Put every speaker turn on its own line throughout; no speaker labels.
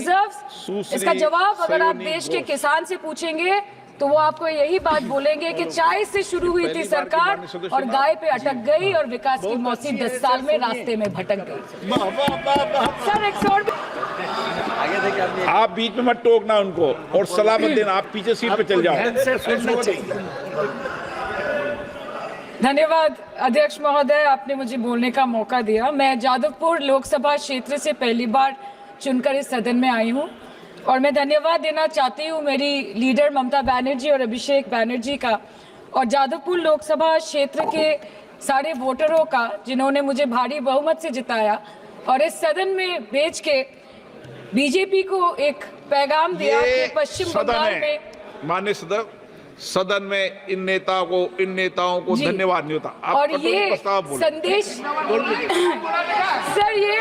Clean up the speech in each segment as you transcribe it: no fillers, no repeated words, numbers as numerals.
इसका जवाब अगर आप देश के किसान से पूछेंगे तो वो आपको यही बात बोलेंगे कि चाय से शुरू हुई थी सरकार और गाय पे अटक गई और विकास की मौसी 10 साल में रास्ते में भटक गई। सर
आप बीच में मत टोकना उनको और सलाह मत देना, आप पीछे सीट पे चल जाओ।
धन्यवाद अध्यक्ष महोदय, आपने मुझे बोलने का मौका दिया। मैं जादवपुर लोकसभा क्षेत्र से पहली बार चुनकर इस सदन में आई हूँ और मैं धन्यवाद देना चाहती हूँ मेरी लीडर ममता बनर्जी और अभिषेक बनर्जी का और जादवपुर लोकसभा क्षेत्र के सारे वोटरों का जिन्होंने मुझे भारी बहुमत से जिताया और इस सदन में भेज के बीजेपी को एक पैगाम दिया कि पश्चिम बंगाल में
माननीय सदन में इन नेताओं को धन्यवाद नहीं होता।
और ये संदेश सर ये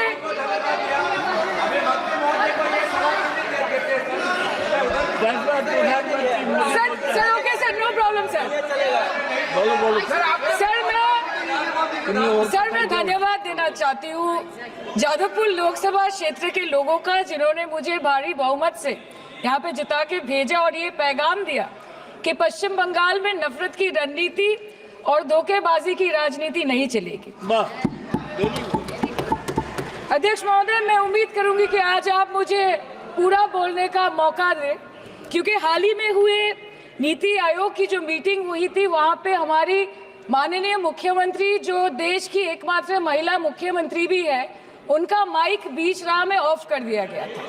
sir okay sir, no problem sir. Sir मैं धन्यवाद देना चाहती हूँ जादवपुर लोकसभा क्षेत्र के लोगों का जिन्होंने मुझे भारी बहुमत से यहाँ पे जिता के भेजा और ये पैगाम दिया कि पश्चिम बंगाल में नफरत की रणनीति और धोखेबाजी की राजनीति नहीं चलेगी। अध्यक्ष महोदय, मैं उम्मीद करूंगी कि आज आप मुझे पूरा बोलने का मौका दें क्योंकि हाल ही में हुए नीति आयोग की जो मीटिंग हुई थी वहां पे हमारी माननीय मुख्यमंत्री जो देश की एकमात्र महिला मुख्यमंत्री भी है, उनका माइक बीच राह में ऑफ कर दिया गया था।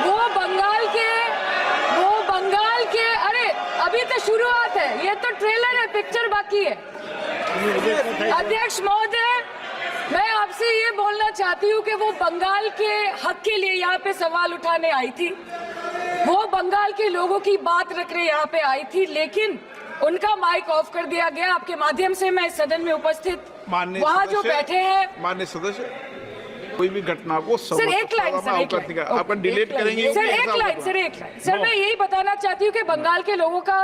वो बंगाल के अरे अभी तो शुरुआत है, ये तो ट्रेलर है, पिक्चर बाकी है। अध्यक्ष महोदय, मैं आपसे ये बोलना चाहती हूँ कि वो बंगाल के हक के लिए यहाँ पे सवाल उठाने आई थी, वो बंगाल के लोगों की बात रख रहे यहाँ पे आई थी, लेकिन उनका माइक ऑफ कर दिया गया। आपके माध्यम से मैं सदन में उपस्थित वहाँ जो बैठे हैं
माननीय सदस्य, कोई भी घटना को
सर एक लाइन
आपका डिलीट करेंगे
सर एक लाइन सर मैं यही बताना चाहती हूँ कि बंगाल के लोगों का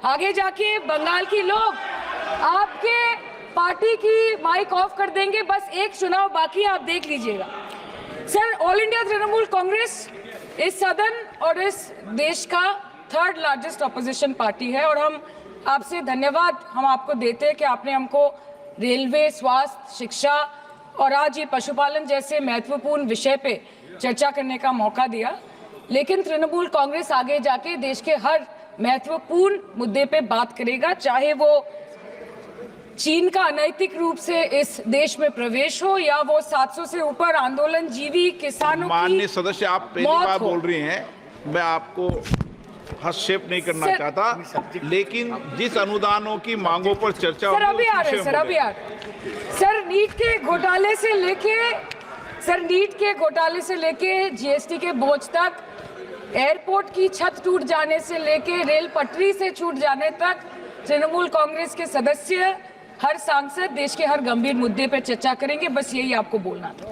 आगे जाके बंगाल की लोग आपके पार्टी की माइक ऑफ कर देंगे। बस एक चुनाव बाकी, आप देख लीजिएगा। Sir all India Trinamool Congress इस सदन और इस देश का 3rd लार्जेस्ट ऑपोजिशन पार्टी है और हम आपसे धन्यवाद हम आपको देते हैं कि आपने हमको रेलवे, स्वास्थ्य, शिक्षा और आज ये पशुपालन जैसे महत्वपूर्ण विषय पे चर्चा करने का मौका दिया। लेकिन तृणमूल कांग्रेस आगे जाके देश के हर महत्वपूर्ण मुद्दे पे बात करेगा, चाहे वो चीन का अनैतिक रूप से इस देश में प्रवेश हो या वो 700 से ऊपर आंदोलन जीवी किसानों की।
माननीय सदस्य, आप पहली बार बोल रही हैं, मैं आपको हस्तक्षेप नहीं करना चाहता, लेकिन जिस अनुदानों की मांगों पर चर्चा
सर अभी आ रहे सर नीट के घोटाले से लेके जीएसटी के बोझ तक, एयरपोर्ट की छत टूट जाने से लेके रेल पटरी से छूट जाने तक तृणमूल कांग्रेस के सदस्य, हर सांसद देश के हर गंभीर मुद्दे पर चर्चा करेंगे। बस यही आपको बोलना था।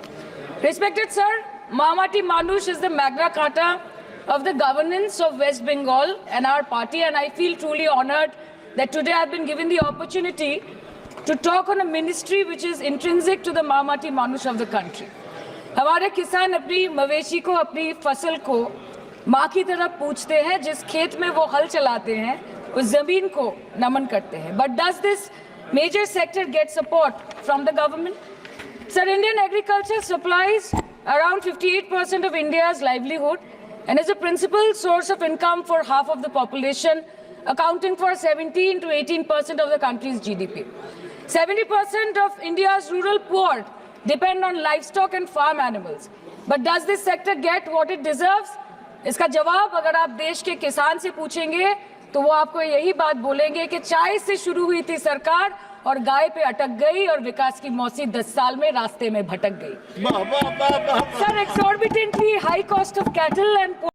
Respected sir, Mamati Manush is the Magna Carta of the governance of West Bengal and our party, and I feel truly honored that today I've been given the opportunity to talk on a ministry which is intrinsic to the Mamati Manush of the country. हमारे किसान अपनी मवेशी को, अपनी फसल को माँ की तरह पूछते हैं, जिस खेत में वो हल चलाते हैं उस जमीन को नमन करते हैं। But does this major sector get support from the government? Sir, Indian agriculture supplies around 58% of India's livelihood and is a principal source of income for half of the population, accounting for 17 to 18% of the country's GDP. 70% of India's rural poor depend on livestock and farm animals. But does this sector get what it deserves? इसका जवाब अगर आप देश के किसान से पूछेंगे तो वो आपको यही बात बोलेंगे कि चाय से शुरू हुई थी सरकार और गाय पे अटक गई और विकास की मौसी 10 साल में रास्ते में भटक गई। Sir, exorbitantly high cost of cattle and